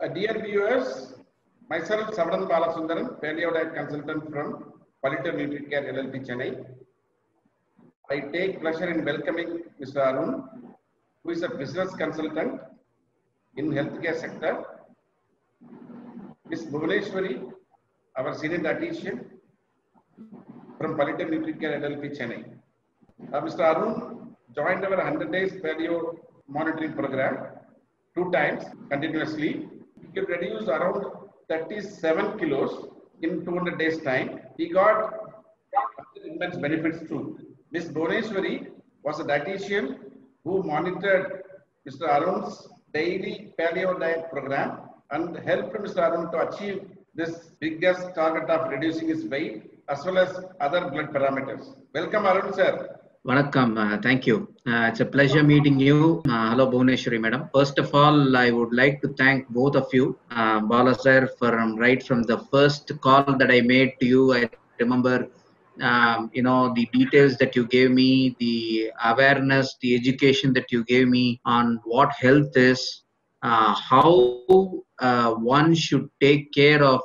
Dear viewers, myself Savadan Balasundaran, Paleo Diet Consultant from Palito NutriCare LLP Chennai. I take pleasure in welcoming Mr. Arun, who is a business consultant in healthcare sector. Ms. Bhuvaneshwari, our senior dietitian from Palito NutriCare LLP Chennai. Mr. Arun joined our 100 days paleo monitoring program 2 times continuously. He could reduce around 37 kilos in 200 days time. He got immense benefits too. Ms. Bhuvaneshwari was a dietitian who monitored Mr. Arun's daily paleo diet program and helped Mr. Arun to achieve this biggest target of reducing his weight as well as other blood parameters. Welcome Arun sir. Vanakkam, thank you. It's a pleasure meeting you. Hello, Bhuvaneshwari madam. First of all, I would like to thank both of you, Bala sir, right from the first call that I made to you. I remember, the details that you gave me, the awareness, the education that you gave me on what health is, how one should take care of,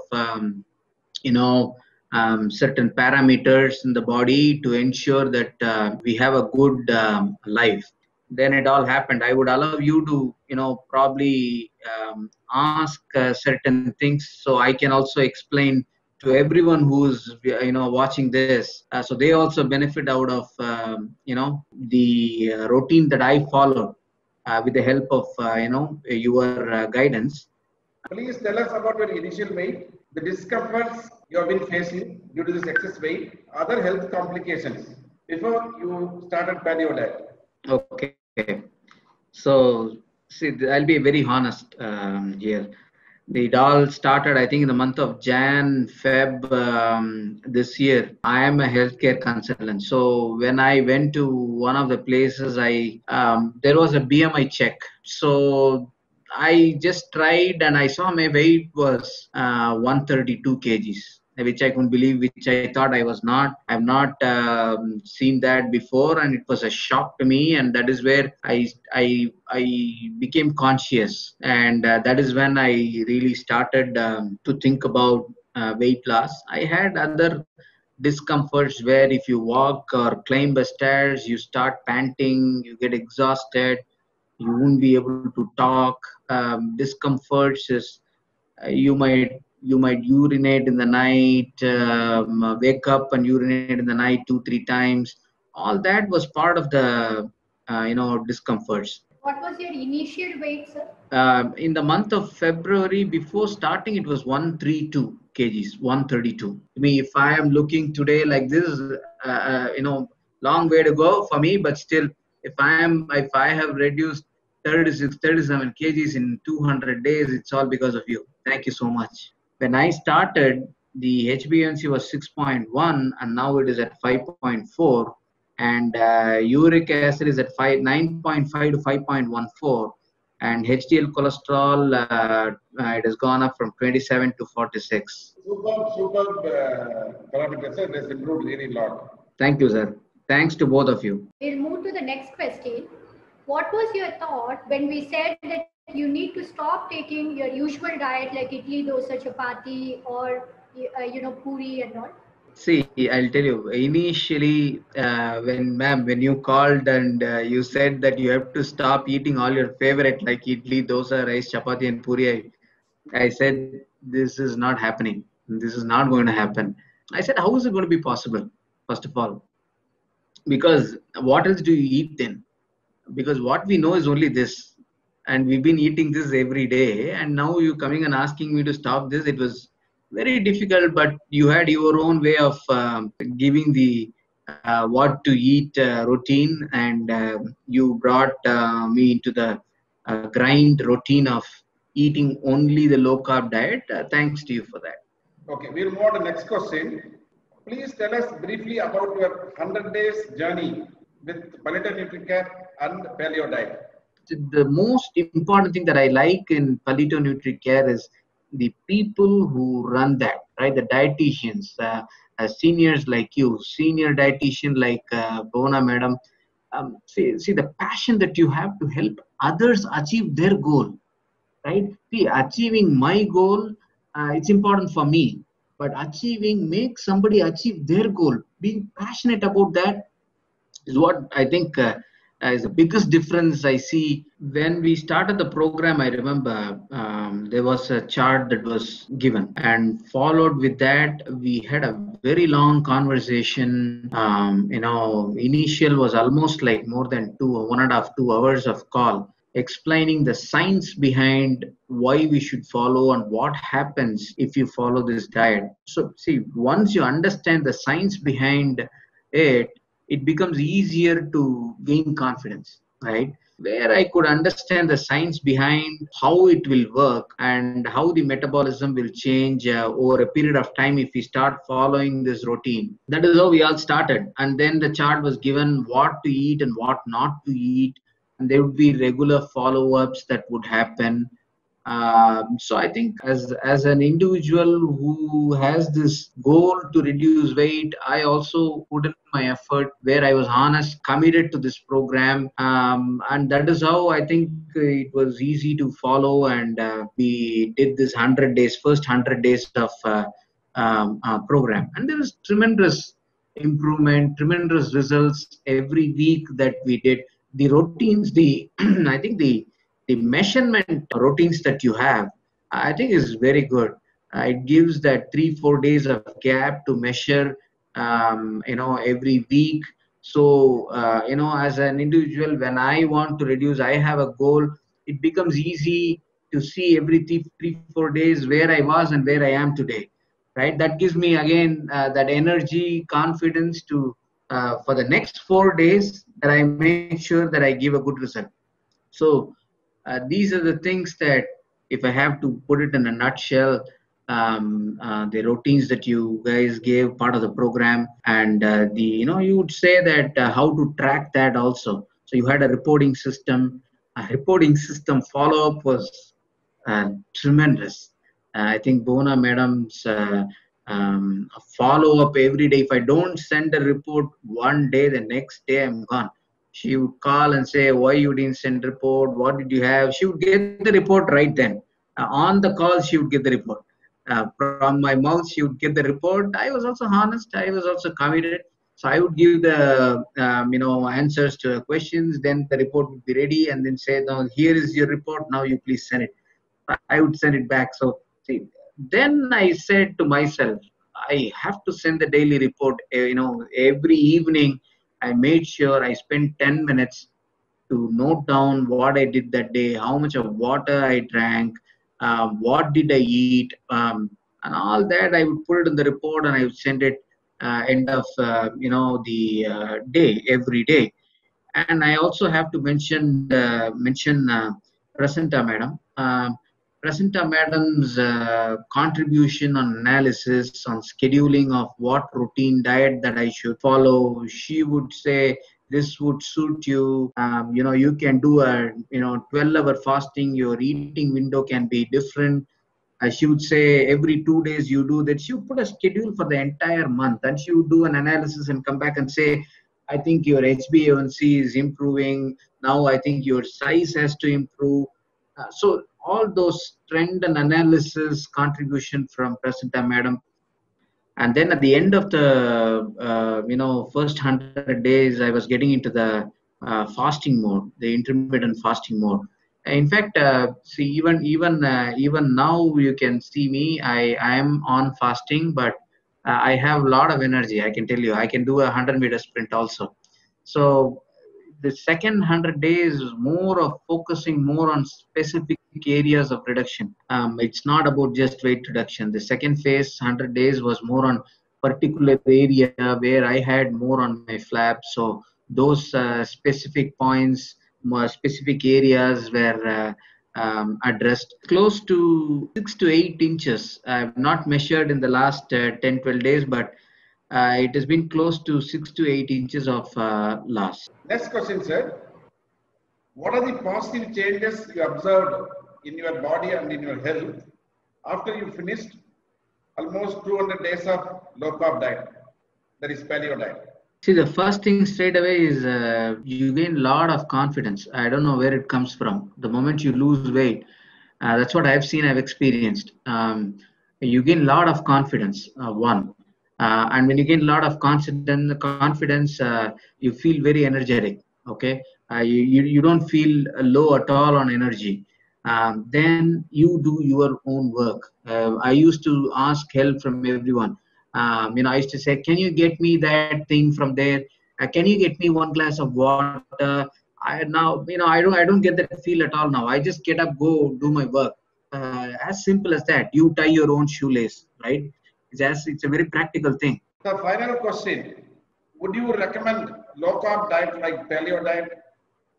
certain parameters in the body to ensure that we have a good life. Then it all happened. I would allow you to, probably ask certain things so I can also explain to everyone who's, watching this. So they also benefit out of, the routine that I followed with the help of, your guidance. Please tell us about your initial weight, the discomforts you have been facing due to this excess weight, other health complications before you started paleo diet. Okay. So, see, I'll be very honest here. It all started, I think, in the month of Feb this year. I am a healthcare consultant. So when I went to one of the places, there was a BMI check. So I just tried and I saw my weight was 132 kgs, which I couldn't believe, which I thought I was not. I've not seen that before, and it was a shock to me. And that is where I became conscious, and that is when I really started to think about weight loss. I had other discomforts where if you walk or climb the stairs, you start panting, you get exhausted, you won't be able to talk. Discomforts is you might urinate in the night, wake up and urinate in the night 2-3 times. All that was part of the discomforts. What was your initial weight, sir? In the month of February, before starting, it was 132 kgs, 132. I mean, if I am looking today like this, long way to go for me, but still, if I have reduced 36, 37 kgs in 200 days, it's all because of you. Thank you so much. When I started, the HbA1c was 6.1 and now it is at 5.4, and uric acid is at 9.5 to 5.14, and HDL cholesterol it has gone up from 27 to 46. Superb parameters, sir. It has improved really a lot. Thank you, sir. Thanks to both of you. We'll move to the next question. What was your thought when we said that you need to stop taking your usual diet like idli, dosa, chapati, or puri and all? See, I'll tell you. Initially, when you called and you said that you have to stop eating all your favorite like idli, dosa, rice, chapati, and puri, I said this is not happening. This is not going to happen. I said, how is it going to be possible? First of all, because what else do you eat then? Because what we know is only this, and we've been eating this every day, and now you're coming and asking me to stop this. It was very difficult, but you had your own way of giving the what to eat routine, and you brought me into the grind routine of eating only the low carb diet. Thanks to you for that. Okay, we'll move on to the next question. Please tell us briefly about your 100 days journey with Palito NutriCare and paleo diet. The most important thing that I like in Palito NutriCare is the people who run that, right? The dietitians, seniors like you, senior dietitian like Bona madam. See the passion that you have to help others achieve their goal. right? See, achieving my goal, it's important for me, but make somebody achieve their goal, being passionate about that is what I think is the biggest difference I see. When we started the program, I remember there was a chart that was given, and followed with that, we had a very long conversation. Initial was almost like more than 1.5, 2 hours of call, explaining the science behind why we should follow and what happens if you follow this diet. So, see, once you understand the science behind it, it becomes easier to gain confidence, right? Where I could understand the science behind how it will work and how the metabolism will change over a period of time if we start following this routine. That is how we all started. And then the chart was given what to eat and what not to eat. And there would be regular follow ups that would happen. So I think as an individual who has this goal to reduce weight, I also put in my effort where I was honest, committed to this program, and that is how I think it was easy to follow. And we did this 100 days, first 100 days of program, and there was tremendous improvement, tremendous results every week that we did. The routines, the I think the measurement routines that you have, I think is very good. It gives that 3-4 days of gap to measure, every week. So, as an individual, when I want to reduce, I have a goal. It becomes easy to see every 3-4 days where I was and where I am today, right? That gives me again that energy, confidence to for the next 4 days that I make sure that I give a good result. So these are the things that, if I have to put it in a nutshell, the routines that you guys gave part of the program, and you would say that how to track that also. So you had a reporting system. A reporting system follow up was tremendous. I think Bona madam's follow up every day. If I don't send a report one day, the next day I'm gone. She would call and say, why you didn't send report? What did you have? She would get the report right then. On the call, she would get the report. From my mouth, she would get the report. I was also honest. I was also committed. So I would give the answers to questions. Then the report would be ready, and then say, "Now here is your report. Now you please send it." I would send it back. So see, then I said to myself, I have to send the daily report. Every evening, I made sure I spent 10 minutes to note down what I did that day, how much of water I drank, what did I eat, and all that. I would put it in the report and I would send it end of the day every day. And I also have to mention Prasanta madam. Prasanta madam's contribution on analysis, on scheduling of what routine diet that I should follow. She would say, this would suit you. You can do a 12-hour fasting. Your eating window can be different. She would say every 2 days you do that. She would put a schedule for the entire month, and she would do an analysis and come back and say, I think your HbA1c is improving. Now I think your size has to improve. So all those trend and analysis contribution from Prasanta madam. And then at the end of the first 100 days, I was getting into the fasting mode, the intermittent fasting mode. In fact, see, even now you can see me. I am on fasting, but I have a lot of energy. I can tell you, I can do a 100-meter sprint also. So the second 100 days is more of focusing more on specific areas of reduction. It's not about just weight reduction. The second phase, 100 days, was more on particular area where I had more on my flap. So those specific points, more specific areas were addressed. Close to 6 to 8 inches. I've not measured in the last 10-12 days, but it has been close to 6 to 8 inches of loss. Next question, sir. What are the positive changes you observed in your body and in your health after you finished almost 200 days of low carb diet, that is paleo diet? See, the first thing straight away is you gain a lot of confidence. I don't know where it comes from. The moment you lose weight, That's what I've seen, I've experienced. You gain a lot of confidence, one. And when you gain a lot of confidence, you feel very energetic. Okay, you don't feel low at all on energy. Then you do your own work. I used to ask help from everyone. I used to say, "Can you get me that thing from there? Can you get me one glass of water?" I don't get that feel at all now. I just get up, go do my work. As simple as that. You tie your own shoelace, right? It's a very practical thing. The final question: would you recommend low carb diet like paleo diet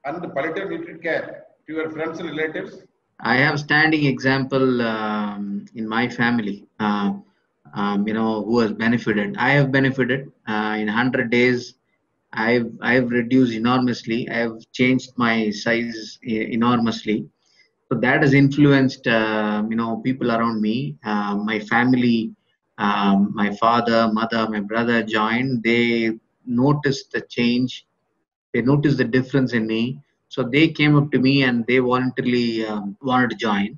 and palliative nutricare to your friends and relatives? I have standing example in my family. Who has benefited. I have benefited in 100 days. I've reduced enormously. I've changed my size enormously. So that has influenced people around me. My family, my father, mother, my brother joined. They noticed the change. They noticed the difference in me. So they came up to me and they voluntarily wanted to join,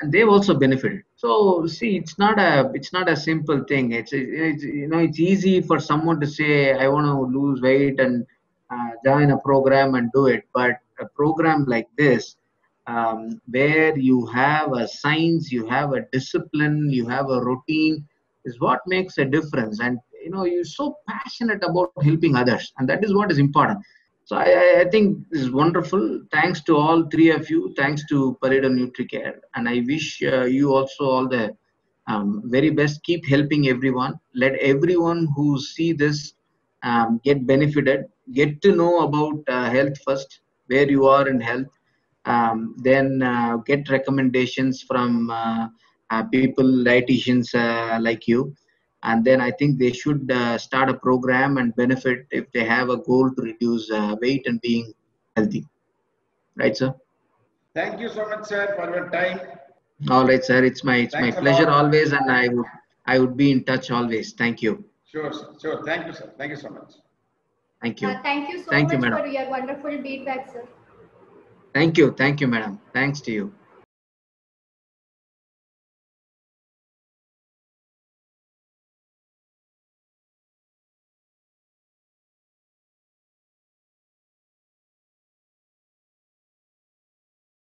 and they've also benefited. So see, it's not a simple thing. It's easy for someone to say I want to lose weight and join a program and do it, but a program like this, where you have a science, you have a discipline, you have a routine, is what makes a difference. And you're so passionate about helping others, and that is what is important. So I think this is wonderful. Thanks to all three of you. Thanks to Pareto NutriCare, and I wish you also all the very best. Keep helping everyone. Let everyone who see this get benefited. Get to know about health first, where you are in health. Then get recommendations from people, dietitians like you, and then I think they should start a program and benefit if they have a goal to reduce weight and being healthy. Right, sir? Thank you so much, sir, for your time. All right, sir. It's my Thanks a pleasure lot. always, and I would be in touch always. Thank you. Sure, sir. Sure. Thank you, sir. Thank you so much. Thank you. Thank you so Thank you, much madam. for your wonderful feedback, sir. Thank you, madam. Thanks to you.